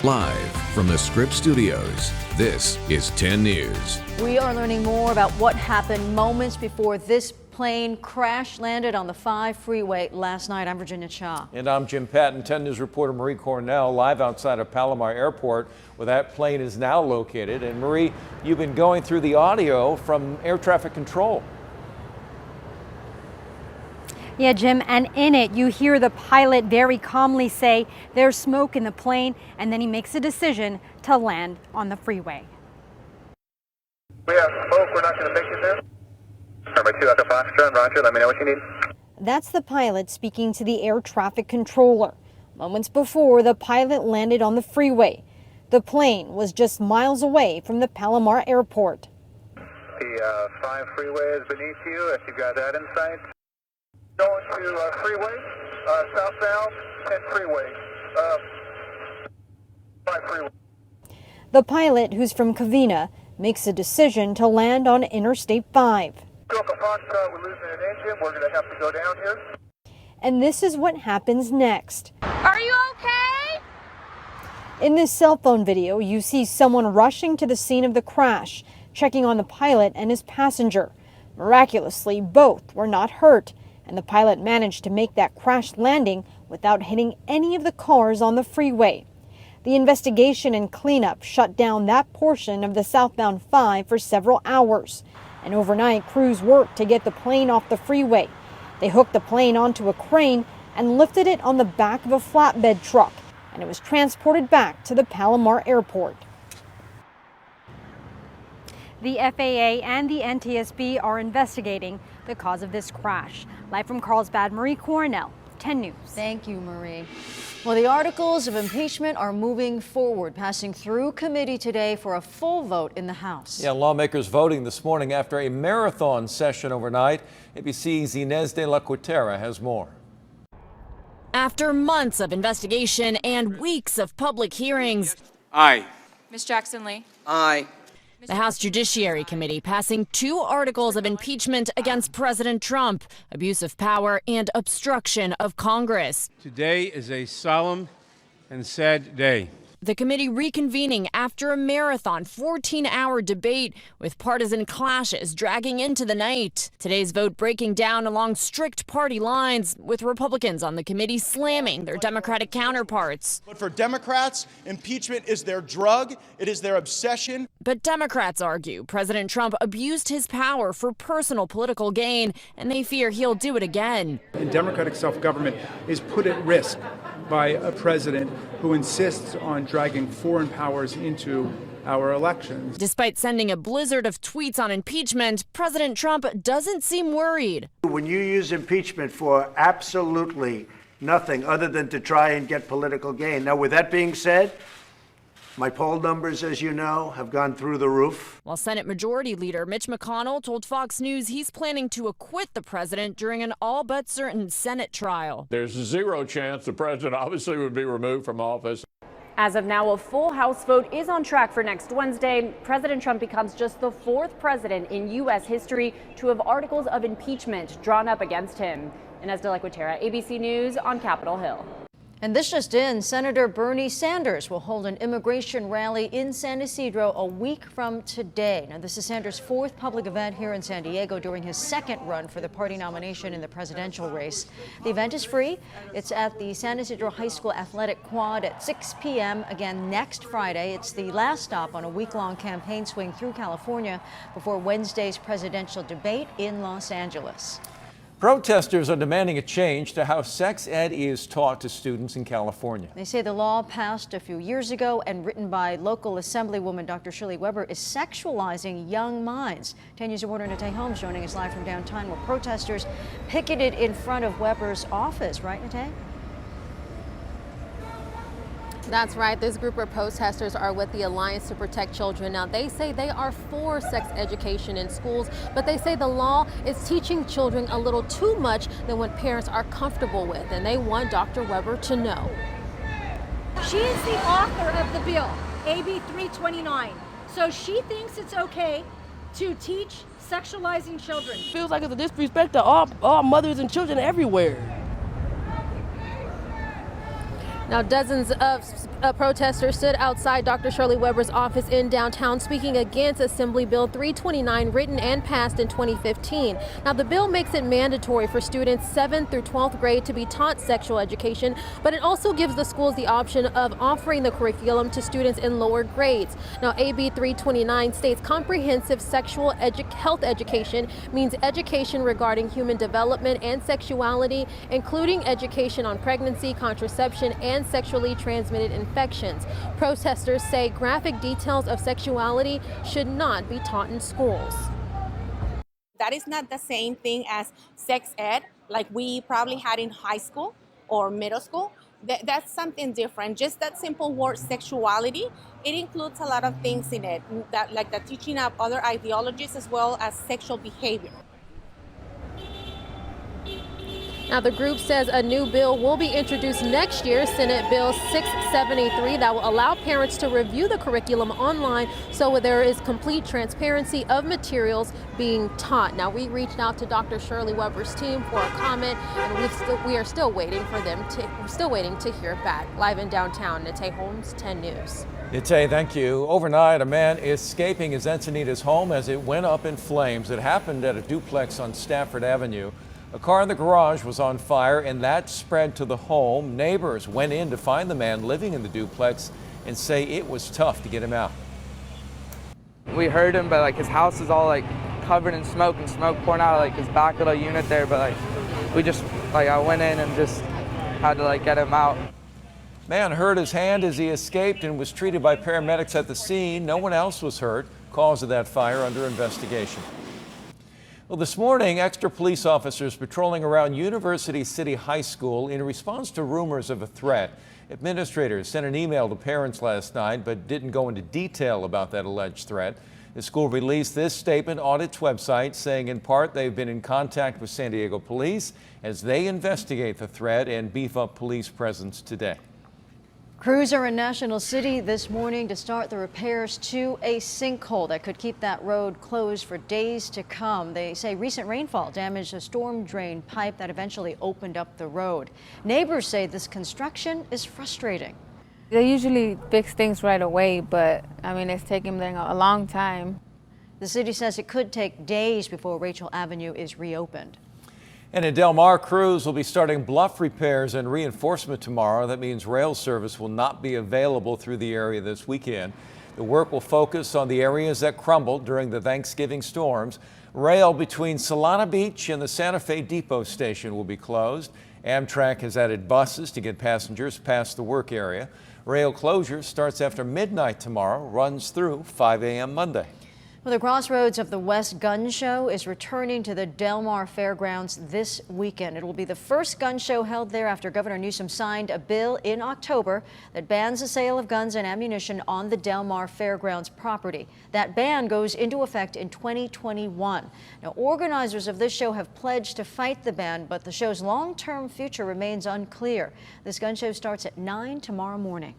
Live from the Scripps Studios, this is 10 News. We are learning more about what happened moments before this plane crash landed on the 5 freeway last night. I'm Virginia Cha. And I'm Jim Patton. 10 News reporter Marie Cornell live outside of Palomar Airport, where that plane is now located. And Marie, you've been going through the audio from air traffic control. Yeah, Jim, and in it you hear the pilot very calmly say there's smoke in the plane, and then he makes a decision to land on the freeway. We have smoke, we're not going to make it there. Number 2 Echo Foxtrot, roger, let me know what you need. That's the pilot speaking to the air traffic controller. Moments before the pilot landed on the freeway. The plane was just miles away from the Palomar Airport. The 5 freeway is beneath you, if you've got that in sight. Going to freeway, southbound, 10 freeway, 5 freeway. The pilot, who's from Covina, makes a decision to land on Interstate 5. Echo Foxtrot, we're losing an engine, we're going to have to go down here. And this is what happens next. Are you okay? In this cell phone video, you see someone rushing to the scene of the crash, checking on the pilot and his passenger. Miraculously, both were not hurt, and the pilot managed to make that crash landing without hitting any of the cars on the freeway. The investigation and cleanup shut down that portion of the southbound 5 for several hours. And overnight, crews worked to get the plane off the freeway. They hooked the plane onto a crane and lifted it on the back of a flatbed truck, and it was transported back to the Palomar Airport. The FAA and the NTSB are investigating the cause of this crash. Live from Carlsbad, Marie Cornell, 10 News. Thank you, Marie. Well, the articles of impeachment are moving forward, passing through committee today for a full vote in the House. Yeah, lawmakers voting this morning after a marathon session overnight. ABC's Inez de la Cuetera has more. After months of investigation and weeks of public hearings. Aye. Ms. Jackson Lee. Aye. The House Judiciary Committee passing 2 articles of impeachment against President Trump, abuse of power and obstruction of Congress. Today is a solemn and sad day. The committee reconvening after a marathon 14-hour debate with partisan clashes dragging into the night. Today's vote breaking down along strict party lines, with Republicans on the committee slamming their Democratic counterparts. But for Democrats, impeachment is their drug. It is their obsession. But Democrats argue President Trump abused his power for personal political gain, and they fear he'll do it again. And democratic self-government is put at risk by a president who insists on dragging foreign powers into our elections. Despite sending a blizzard of tweets on impeachment, President Trump doesn't seem worried. When you use impeachment for absolutely nothing other than to try and get political gain. Now, with that being said, my poll numbers, as you know, have gone through the roof. While Senate Majority Leader Mitch McConnell told Fox News he's planning to acquit the president during an all but certain Senate trial. There's zero chance the president obviously would be removed from office. As of now, a full House vote is on track for next Wednesday. President Trump becomes just the 4th president in U.S. history to have articles of impeachment drawn up against him. Inez de la Cuetera, ABC News on Capitol Hill. And this just in, Senator Bernie Sanders will hold an immigration rally in San Ysidro a week from today. Now, this is Sanders' 4th public event here in San Diego during his 2nd run for the party nomination in the presidential race. The event is free. It's at the San Ysidro High School Athletic Quad at 6 p.m. again next Friday. It's the last stop on a week-long campaign swing through California before Wednesday's presidential debate in Los Angeles. Protesters are demanding a change to how sex ed is taught to students in California. They say the law passed a few years ago and written by local Assemblywoman Dr. Shirley Weber is sexualizing young minds. 10 News reporter Natay Holmes joining us live from downtown, where protesters picketed in front of Weber's office. Right, Natay? That's right. This group of protesters are with the Alliance to Protect Children. Now, they say they are for sex education in schools, but they say the law is teaching children a little too much than what parents are comfortable with, and they want Dr. Weber to know. She is the author of the bill, AB 329. So she thinks it's okay to teach sexualizing children. Feels like it's a disrespect to all mothers and children everywhere. Now, dozens of Protesters stood outside Dr. Shirley Weber's office in downtown speaking against Assembly Bill 329, written and passed in 2015. Now, the bill makes it mandatory for students 7th through 12th grade to be taught sexual education, but it also gives the schools the option of offering the curriculum to students in lower grades. Now, AB 329 states comprehensive sexual health education means education regarding human development and sexuality, including education on pregnancy, contraception, and sexually transmitted infections. Protesters say graphic details of sexuality should not be taught in schools. That is not the same thing as sex ed like we probably had in high school or middle school. That's something different. Just that simple word sexuality, it includes a lot of things in it, like the teaching of other ideologies as well as sexual behavior. Now, the group says a new bill will be introduced next year, Senate Bill 673, that will allow parents to review the curriculum online so there is complete transparency of materials being taught. Now, we reached out to Dr. Shirley Weber's team for a comment, and we are still waiting to hear back. Live in downtown, Nate Holmes, 10 News. Nate, thank you. Overnight, a man escaping his Encinitas home as it went up in flames. It happened at a duplex on Stafford Avenue. A car in the garage was on fire, and that spread to the home. Neighbors went in to find the man living in the duplex and say it was tough to get him out. We heard him, but like his house is all like covered in smoke and smoke pouring out of like his back little unit there. But I went in and just had to get him out. Man hurt his hand as he escaped and was treated by paramedics at the scene. No one else was hurt. Cause of that fire under investigation. Well, this morning, extra police officers patrolling around University City High School in response to rumors of a threat. Administrators sent an email to parents last night but didn't go into detail about that alleged threat. The school released this statement on its website, saying in part they've been in contact with San Diego police as they investigate the threat and beef up police presence today. Crews are in National City this morning to start the repairs to a sinkhole that could keep that road closed for days to come. They say recent rainfall damaged a storm drain pipe that eventually opened up the road. Neighbors say this construction is frustrating. They usually fix things right away, but I mean, it's taking them a long time. The city says it could take days before Rachel Avenue is reopened. And in Del Mar, crews will be starting bluff repairs and reinforcement tomorrow. That means rail service will not be available through the area this weekend. The work will focus on the areas that crumbled during the Thanksgiving storms. Rail between Solana Beach and the Santa Fe Depot station will be closed. Amtrak has added buses to get passengers past the work area. Rail closure starts after midnight tomorrow, runs through 5 a.m. Monday. Well, the Crossroads of the West Gun Show is returning to the Del Mar Fairgrounds this weekend. It will be the first gun show held there after Governor Newsom signed a bill in October that bans the sale of guns and ammunition on the Del Mar Fairgrounds property. That ban goes into effect in 2021. Now, organizers of this show have pledged to fight the ban, but the show's long-term future remains unclear. This gun show starts at 9 tomorrow morning.